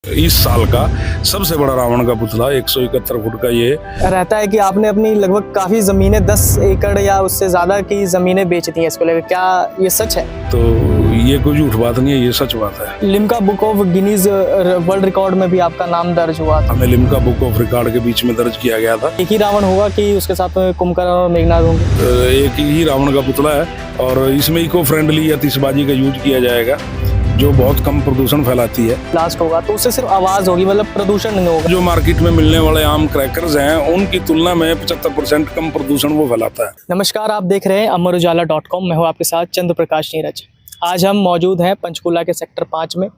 इस साल का सबसे बड़ा रावण का पुतला 171 फुट का ये रहता है कि आपने अपनी लगभग काफी जमीनें 10 एकड़ या उससे ज्यादा की जमीनें बेच दी हैं इसको लेकर, क्या ये सच है? तो ये कोई झूठ बात नहीं है, ये सच बात है। Limca book of Guinness world record में भी आपका नाम दर्ज हुआ था। हमें लिम्का बुक ऑफ रिकॉर्ड के बीच में दर्ज किया गया था। एक ही रावण होगा कि उसके साथ में कुंभकर्ण और मेघनाद होंगे? एक ही रावण का पुतला है और इसमें इको फ्रेंडली आतिशबाजी का यूज किया जाएगा जो बहुत कम प्रदूषण फैलाती है। ब्लास्ट होगा तो उससे सिर्फ आवाज होगी, मतलब प्रदूषण नहीं होगा। जो मार्केट में मिलने वाले आम क्रैकर्स हैं उनकी तुलना में 75% कम प्रदूषण वो फैलाता है। नमस्कार, आप देख रहे हैं अमरुजाला.com। मैं हूँ आपके साथ चंद्र प्रकाश नीरज। आज हम मौजूद हैं पंचकुला के सेक्टर 5 में,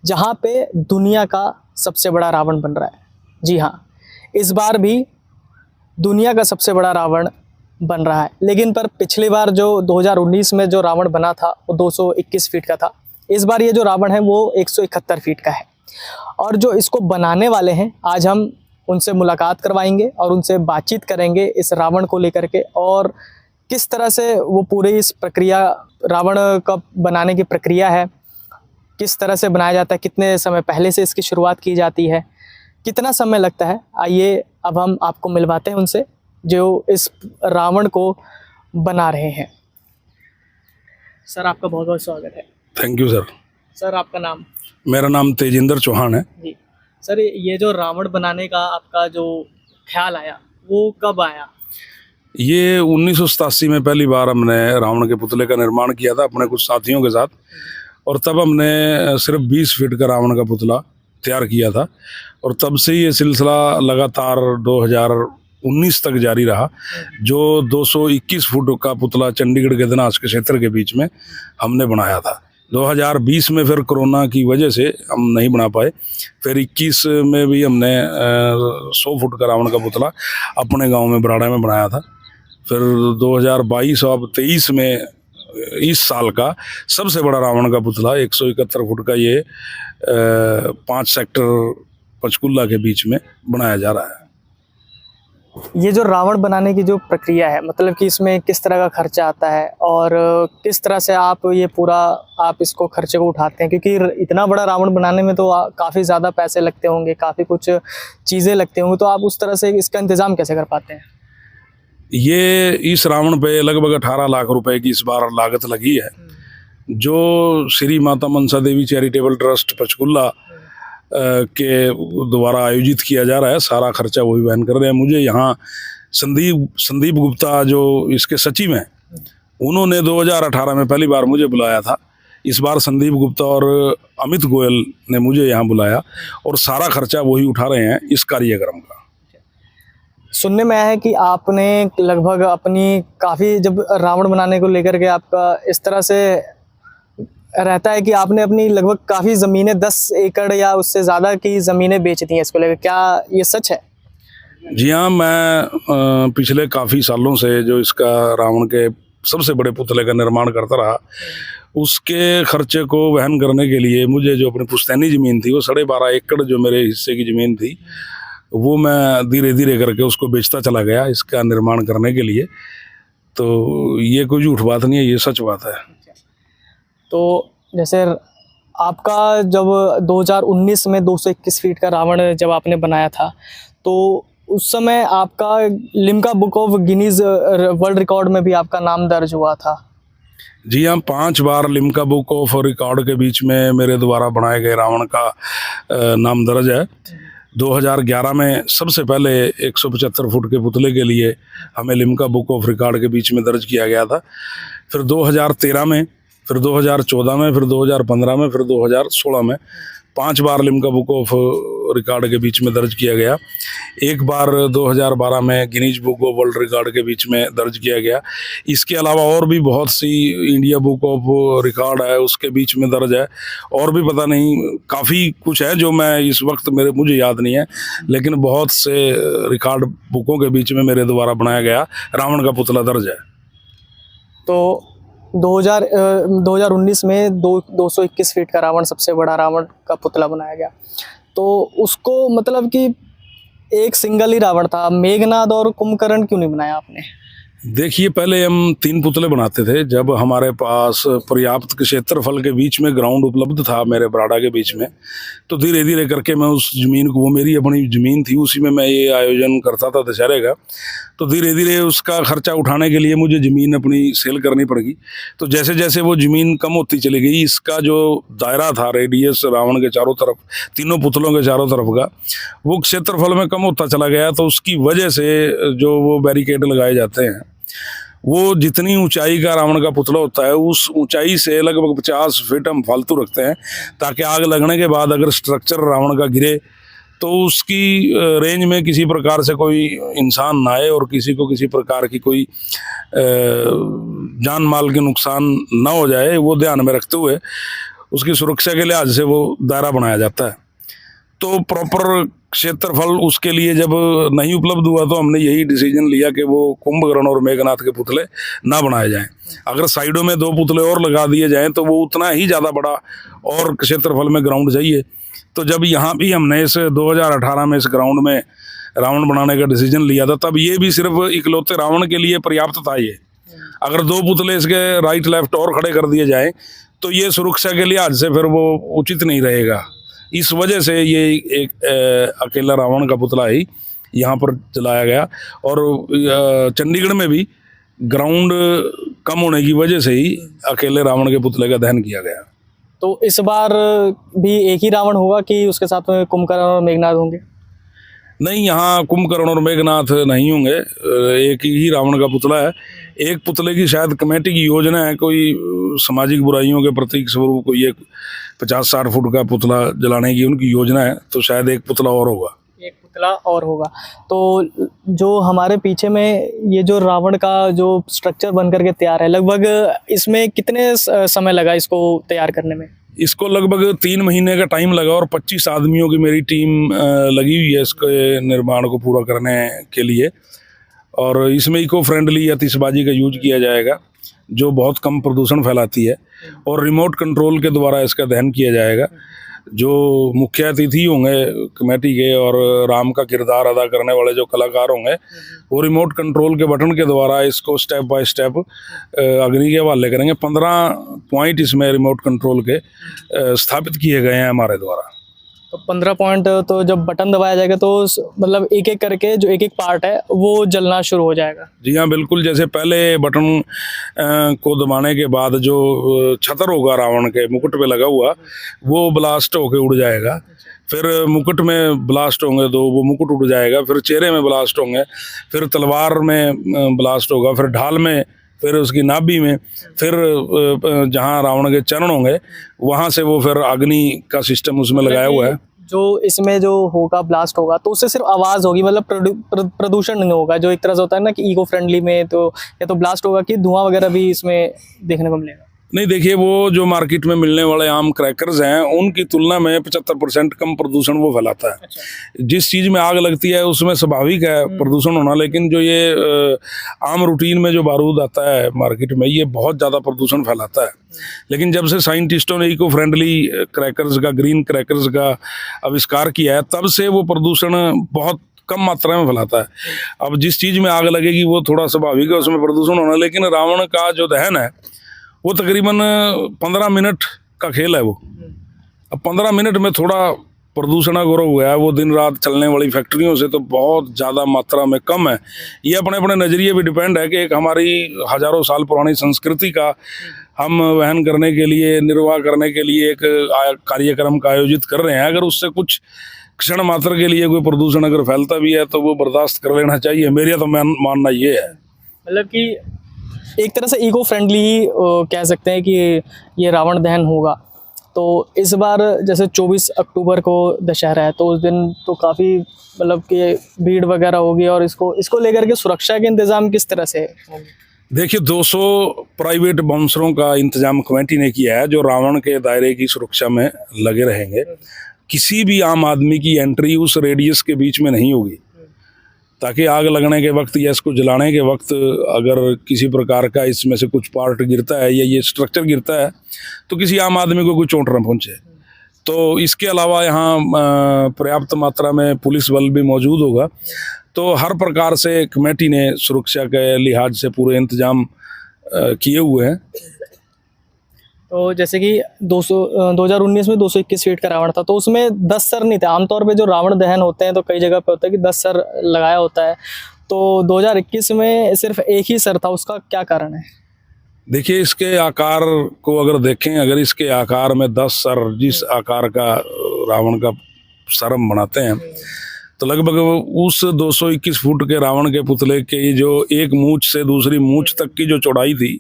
जहाँ पे दुनिया का सबसे बड़ा रावण बन रहा है। जी हाँ, इस बार भी दुनिया का सबसे बड़ा रावण बन रहा है, लेकिन पर पिछली बार जो 2019 में जो रावण बना था वो 221 फीट का था। इस बार ये जो रावण है वो 171 फीट का है। और जो इसको बनाने वाले हैं, आज हम उनसे मुलाकात करवाएंगे और उनसे बातचीत करेंगे इस रावण को लेकर के, और किस तरह से वो पूरी इस प्रक्रिया, रावण का बनाने की प्रक्रिया है, किस तरह से बनाया जाता है, कितने समय पहले से इसकी शुरुआत की जाती है, कितना समय लगता है। आइए अब हम आपको मिलवाते हैं उनसे जो इस रावण को बना रहे हैं। सर, आपका बहुत बहुत स्वागत है। Thank you sir. सर, आपका नाम? मेरा नाम तेजिंदर चौहान है। जी सर, ये जो रावण बनाने का आपका जो ख्याल आया वो कब आया? ये 1987 में पहली बार हमने रावण के पुतले का निर्माण किया था अपने कुछ साथियों के साथ, और तब हमने सिर्फ 20 फीट का रावण का पुतला तैयार किया था। और तब से ये सिलसिला लगातार 2019 तक जारी रहा। जो 221 फुट का पुतला चंडीगढ़ के गदनास के क्षेत्र के बीच में हमने बनाया था। 2020 में फिर कोरोना की वजह से हम नहीं बना पाए। फिर 21 में भी हमने 100 फुट का रावण का पुतला अपने गांव में बराड़ा में बनाया था। फिर 2022 और 23 में इस साल का सबसे बड़ा रावण का पुतला 171 फुट का ये 5 सेक्टर पंचकुला के बीच में बनाया जा रहा है। ये जो रावण बनाने की जो प्रक्रिया है, मतलब कि इसमें किस तरह का खर्चा आता है और किस तरह से आप ये पूरा इसको खर्चे को उठाते हैं? क्योंकि इतना बड़ा रावण बनाने में तो काफ़ी ज़्यादा पैसे लगते होंगे, काफ़ी कुछ चीज़ें लगते होंगे, तो आप उस तरह से इसका इंतज़ाम कैसे कर पाते हैं? ये इस रावण पे लगभग 18 लाख रुपए की इस बार लागत लगी है, जो श्री माता मनसा देवी चैरिटेबल ट्रस्ट पंचकुला के द्वारा आयोजित किया जा रहा है। सारा खर्चा वही वहन कर रहे हैं। मुझे यहाँ संदीप गुप्ता जो इसके सचिव हैं, उन्होंने 2018 में पहली बार मुझे बुलाया था। इस बार संदीप गुप्ता और अमित गोयल ने मुझे यहाँ बुलाया और सारा खर्चा वही उठा रहे हैं इस कार्यक्रम का। सुनने में आया है कि आपने लगभग अपनी काफ़ी, जब रावण बनाने को लेकर के आपका इस तरह से रहता है कि आपने अपनी लगभग काफ़ी ज़मीनें 10 एकड़ या उससे ज़्यादा की ज़मीनें बेच दी हैं इसको लेकर, क्या ये सच है? जी हाँ, मैं पिछले काफ़ी सालों से जो इसका रावण के सबसे बड़े पुतले का निर्माण करता रहा, उसके खर्चे को वहन करने के लिए मुझे जो अपनी पुश्तैनी ज़मीन थी वो 12.5 एकड़ जो मेरे हिस्से की ज़मीन थी, वो मैं धीरे धीरे करके उसको बेचता चला गया इसका निर्माण करने के लिए। तो ये कोई झूठ बात नहीं है, ये सच बात है। तो जैसे आपका जब 2019 में 221 फीट का रावण जब आपने बनाया था, तो उस समय आपका Limca book of Guinness world record में भी आपका नाम दर्ज हुआ था। जी हाँ, 5 बार लिम्का बुक ऑफ रिकॉर्ड के बीच में मेरे द्वारा बनाए गए रावण का नाम दर्ज है। 2011 में सबसे पहले 175 फुट के पुतले के लिए हमें लिम्का बुक ऑफ रिकॉर्ड के बीच में दर्ज किया गया था। फिर 2013 में, फिर 2014 में, फिर 2015 में, फिर 2016 में 5 बार लिम्का बुक ऑफ रिकॉर्ड के बीच में दर्ज किया गया। एक बार 2012 में Guinness book of world record के बीच में दर्ज किया गया। इसके अलावा और भी बहुत सी इंडिया बुक ऑफ रिकॉर्ड है उसके बीच में दर्ज है, और भी पता नहीं काफ़ी कुछ है जो मैं इस वक्त मुझे याद नहीं है, लेकिन बहुत से रिकॉर्ड बुकों के बीच में मेरे द्वारा बनाया गया रावण का पुतला दर्ज है। तो 2019 में 221 फीट का रावण, सबसे बड़ा रावण का पुतला बनाया गया, तो उसको मतलब कि एक सिंगल ही रावण था, मेघनाद और कुंभकर्ण क्यों नहीं बनाया आपने? देखिए, पहले हम 3 पुतले बनाते थे। जब हमारे पास पर्याप्त क्षेत्रफल के बीच में ग्राउंड उपलब्ध था मेरे बराड़ा के बीच में, तो धीरे धीरे करके मैं उस ज़मीन को, वो मेरी अपनी ज़मीन थी, उसी में मैं ये आयोजन करता था दशहरे का। तो धीरे धीरे उसका खर्चा उठाने के लिए मुझे ज़मीन अपनी सेल करनी पड़ेगी। तो जैसे जैसे वो ज़मीन कम होती चली गई, इसका जो दायरा था, रेडियस रावण के चारों तरफ, तीनों पुतलों के चारों तरफ का, वो क्षेत्रफल में कम होता चला गया। तो उसकी वजह से जो वो बैरिकेड लगाए जाते हैं, वो जितनी ऊंचाई का रावण का पुतला होता है, उस ऊंचाई से लगभग 50 फीट हम फालतू रखते हैं, ताकि आग लगने के बाद अगर स्ट्रक्चर रावण का गिरे तो उसकी रेंज में किसी प्रकार से कोई इंसान ना आए और किसी को किसी प्रकार की कोई जान माल के नुकसान ना हो जाए, वो ध्यान में रखते हुए उसकी सुरक्षा के लिहाज से वो दायरा बनाया जाता है। तो प्रॉपर क्षेत्रफल उसके लिए जब नहीं उपलब्ध हुआ, तो हमने यही डिसीजन लिया कि वो कुंभकर्ण और मेघनाथ के पुतले ना बनाए जाएं। अगर साइडों में 2 पुतले और लगा दिए जाएं तो वो उतना ही ज़्यादा बड़ा और क्षेत्रफल में ग्राउंड चाहिए। तो जब यहाँ भी हमने इस 2018 में इस ग्राउंड में रावण बनाने का डिसीजन लिया था, तब ये भी सिर्फ इकलौते रावण के लिए पर्याप्त था। ये अगर 2 पुतले इसके राइट लेफ्ट और खड़े कर दिए जाएं तो ये सुरक्षा के लिहाज से फिर वो उचित नहीं रहेगा। इस वजह से ये एक अकेला रावण का पुतला ही यहाँ पर जलाया गया। और चंडीगढ़ में भी ग्राउंड कम होने की वजह से ही अकेले रावण के पुतले का दहन किया गया। तो इस बार भी एक ही रावण होगा कि उसके साथ में कुंभकर्ण और मेघनाथ होंगे? नहीं, यहाँ कुंभकर्ण और मेघनाथ नहीं होंगे, एक ही रावण का पुतला है। एक पुतले की शायद कमेटी की योजना है, कोई सामाजिक बुराइयों के प्रतीक स्वरूप कोई एक 50-60 फुट का पुतला जलाने की उनकी योजना है, तो शायद एक पुतला और होगा। एक पुतला और होगा। तो जो हमारे पीछे में ये जो रावण का जो स्ट्रक्चर बन करके तैयार है, लगभग इसमें कितने समय लगा इसको तैयार करने में? इसको लगभग 3 महीने का टाइम लगा और 25 आदमियों की मेरी टीम लगी हुई है इसके निर्माण को पूरा करने के लिए। और इसमें इको फ्रेंडली आतिशबाजी का यूज किया जाएगा, जो बहुत कम प्रदूषण फैलाती है, और रिमोट कंट्रोल के द्वारा इसका दहन किया जाएगा। जो मुख्य अतिथि होंगे कमेटी के और राम का किरदार अदा करने वाले जो कलाकार होंगे, वो रिमोट कंट्रोल के बटन के द्वारा इसको स्टेप बाय स्टेप अग्नि के हवाले करेंगे। 15 पॉइंट इसमें रिमोट कंट्रोल के स्थापित किए गए हैं हमारे द्वारा। तो 15 पॉइंट, तो जब बटन दबाया जाएगा तो मतलब एक एक करके जो एक एक पार्ट है वो जलना शुरू हो जाएगा? जी हाँ, बिल्कुल। जैसे पहले बटन को दबाने के बाद जो छतर होगा रावण के मुकुट पे लगा हुआ, वो ब्लास्ट होके उड़ जाएगा। फिर मुकुट में ब्लास्ट होंगे 2, वो मुकुट उड़ जाएगा। फिर चेहरे में ब्लास्ट होंगे, फिर तलवार में ब्लास्ट होगा, फिर ढाल में, फिर उसकी नाभि में, फिर जहाँ रावण के चरण होंगे वहाँ से वो फिर अग्नि का सिस्टम उसमें लगाया हुआ है। जो इसमें जो होगा ब्लास्ट होगा तो उससे सिर्फ आवाज़ होगी, मतलब प्रदूषण नहीं होगा, जो एक तरह से होता है ना कि इको फ्रेंडली में तो या तो ब्लास्ट होगा कि धुआं वगैरह भी इसमें देखने को मिलेगा? नहीं, देखिए, वो जो मार्केट में मिलने वाले आम क्रैकर्स हैं उनकी तुलना में 75% कम प्रदूषण वो फैलाता है। अच्छा। जिस चीज़ में आग लगती है उसमें स्वाभाविक है प्रदूषण होना, लेकिन जो ये आम रूटीन में जो बारूद आता है मार्केट में, ये बहुत ज़्यादा प्रदूषण फैलाता है। लेकिन जब से साइंटिस्टों ने इको फ्रेंडली क्रैकर्स का, ग्रीन क्रैकर्स का आविष्कार किया है, तब से वो प्रदूषण बहुत कम मात्रा में फैलाता है। अब जिस चीज़ में आग लगेगी वो थोड़ा स्वाभाविक है उसमें प्रदूषण होना, लेकिन रावण का जो दहन है वो तकरीबन 15 मिनट का खेल है वो। अब 15 मिनट में थोड़ा प्रदूषण अगर हुआ है, वो दिन रात चलने वाली फैक्ट्रियों से तो बहुत ज़्यादा मात्रा में कम है। ये अपने अपने नज़रिए पे डिपेंड है कि एक हमारी हज़ारों साल पुरानी संस्कृति का हम वहन करने के लिए, निर्वाह करने के लिए एक कार्यक्रम का आयोजित कर रहे हैं। अगर उससे कुछ क्षण मात्र के लिए कोई प्रदूषण अगर फैलता भी है तो वो बर्दाश्त कर लेना चाहिए। मेरा तो मानना ये है। मतलब कि एक तरह से इको फ्रेंडली ही कह सकते हैं कि ये रावण दहन होगा। तो इस बार जैसे 24 अक्टूबर को दशहरा है, तो उस दिन तो काफ़ी मतलब कि भीड़ वगैरह होगी, और इसको लेकर के सुरक्षा के इंतज़ाम किस तरह से होंगे? देखिए, 200 प्राइवेट बाउंसरों का इंतजाम कमेटी ने किया है, जो रावण के दायरे की सुरक्षा में लगे रहेंगे। किसी भी आम आदमी की एंट्री उस रेडियस के बीच में नहीं होगी, ताकि आग लगने के वक्त या इसको जलाने के वक्त अगर किसी प्रकार का इसमें से कुछ पार्ट गिरता है या ये स्ट्रक्चर गिरता है तो किसी आम आदमी को कोई चोट न पहुंचे। तो इसके अलावा यहाँ पर्याप्त मात्रा में पुलिस बल भी मौजूद होगा। तो हर प्रकार से कमेटी ने सुरक्षा के लिहाज से पूरे इंतजाम किए हुए हैं। तो जैसे कि 2019 में 221 फीट का रावण था, तो उसमें 10 सर नहीं थे। आमतौर पे जो रावण दहन होते हैं तो कई जगह पे होता है कि 10 सर लगाया होता है, तो 2021 में सिर्फ एक ही सर था, उसका क्या कारण है? देखिए, इसके आकार को अगर देखें, अगर इसके आकार में 10 सर जिस आकार का रावण का सर हम बनाते हैं, तो लगभग उस 221 फुट के रावण के पुतले की जो एक मूंछ से दूसरी मूंछ तक की जो चौड़ाई थी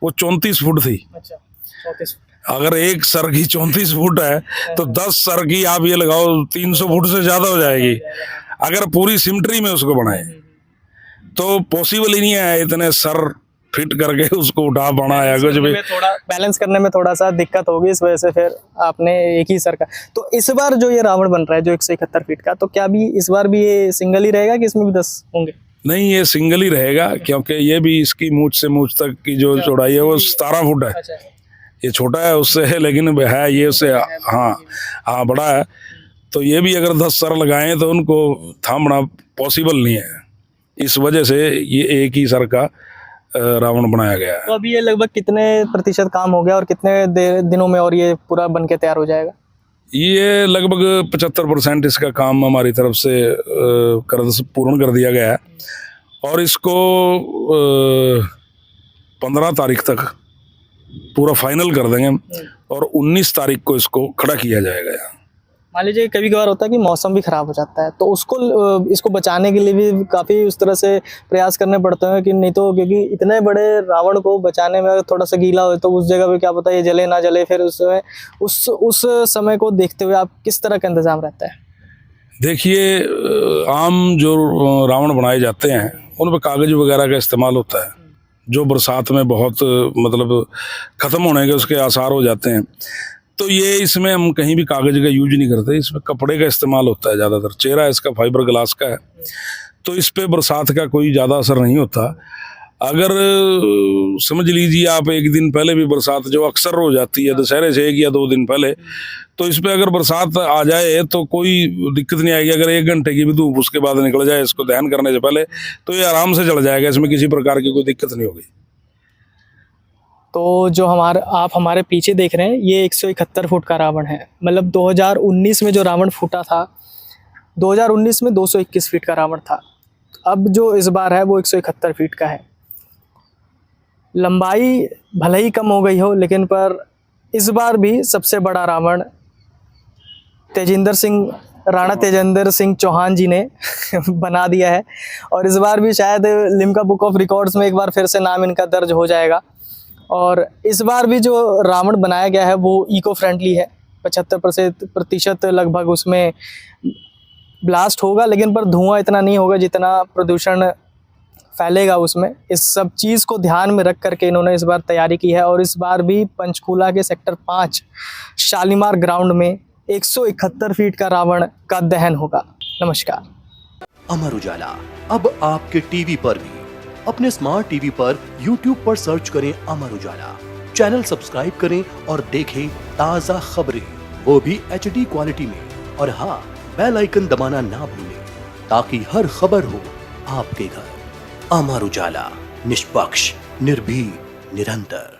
वो 34 फुट थी। अच्छा, 34 अगर एक सर की 34 फुट है तो 10 सर की आप ये लगाओ 300 फुट से ज्यादा हो जाएगी अगर पूरी सिमेट्री में उसको बनाए। तो पॉसिबल ही नहीं है इतने सर फिट करके उसको उठा पाना या कुछ भी। थोड़ा बैलेंस करने में थोड़ा सा दिक्कत होगी, इस वजह से फिर आपने एक ही सर का। तो इस बार जो ये रावण बन रहा है जो 171 फीट का, तो क्या भी इस बार भी ये सिंगल ही रहेगा कि इसमें भी 10 होंगे? नहीं, ये सिंगल ही रहेगा, क्योंकि ये भी इसकी मूंछ से मूंछ तक की जो चौड़ाई है वो 17 फुट है। अच्छा, ये छोटा है उससे, लेकिन है ये उससे हाँ बड़ा है। तो ये भी अगर 10 सर लगाएं तो उनको थामना पॉसिबल नहीं है, इस वजह से ये एक ही सर का रावण बनाया गया है। तो अभी ये लगभग कितने प्रतिशत काम हो गया और कितने दिनों में और ये पूरा बन के तैयार हो जाएगा? ये लगभग 75% इसका काम हमारी तरफ से पूर्ण कर दिया गया है और इसको 15 तारीख तक पूरा फाइनल कर देंगे और 19 तारीख को इसको खड़ा किया जाएगा। मान लीजिए कभी कभार होता है कि मौसम भी खराब हो जाता है, तो उसको इसको बचाने के लिए भी काफ़ी उस तरह से प्रयास करने पड़ते हैं कि नहीं तो, क्योंकि इतने बड़े रावण को बचाने में थोड़ा सा गीला हो तो उस जगह पे क्या पता ये जले ना जले, फिर उसमें उस समय को देखते हुए आप किस तरह का इंतजाम रहता है? देखिए, आम जो रावण बनाए जाते हैं उन पर कागज वगैरह का इस्तेमाल होता है, जो बरसात में बहुत मतलब ख़त्म होने के उसके आसार हो जाते हैं। तो ये इसमें हम कहीं भी कागज का यूज नहीं करते, इसमें कपड़े का इस्तेमाल होता है ज़्यादातर। चेहरा इसका फाइबर ग्लास का है, तो इस पे बरसात का कोई ज़्यादा असर नहीं होता। अगर समझ लीजिए आप एक दिन पहले भी बरसात जो अक्सर हो जाती है दशहरे से 1 या 2 दिन पहले, तो इस पे अगर बरसात आ जाए तो कोई दिक्कत नहीं आएगी। अगर 1 घंटे की भी धूप उसके बाद निकल जाए इसको दहन करने से पहले, तो ये आराम से जल जाएगा, इसमें किसी प्रकार की कोई दिक्कत नहीं होगी। तो जो आप हमारे पीछे देख रहे हैं ये 171 फुट का रावण है। मतलब 2019 में जो रावण फूटा था, 2019 में 221 फीट का रावण था। अब जो इस बार है वो 171 फीट का है। लंबाई भले ही कम हो गई हो, लेकिन पर इस बार भी सबसे बड़ा रावण राणा तेजेंद्र सिंह चौहान जी ने बना दिया है और इस बार भी शायद लिम्का बुक ऑफ रिकॉर्ड्स में एक बार फिर से नाम इनका दर्ज हो जाएगा। और इस बार भी जो रावण बनाया गया है वो इको फ्रेंडली है। 75% लगभग उसमें ब्लास्ट होगा, लेकिन पर धुआं इतना नहीं होगा जितना प्रदूषण फैलेगा उसमें। इस सब चीज़ को ध्यान में रख करके इन्होंने इस बार तैयारी की है और इस बार भी पंचकूला के सेक्टर 5 शालीमार ग्राउंड में 171 फीट का रावण का दहन होगा। नमस्कार। अमर उजाला अब आपके टीवी पर भी। अपने स्मार्ट टीवी पर YouTube पर सर्च करें अमर उजाला, चैनल सब्सक्राइब करें और देखें ताज़ा खबरें, वो भी HD क्वालिटी में। और हाँ, बेल आइकन दबाना ना भूलें ताकि हर खबर हो आपके घर। अमर उजाला, निष्पक्ष, निर्भीक, निरंतर।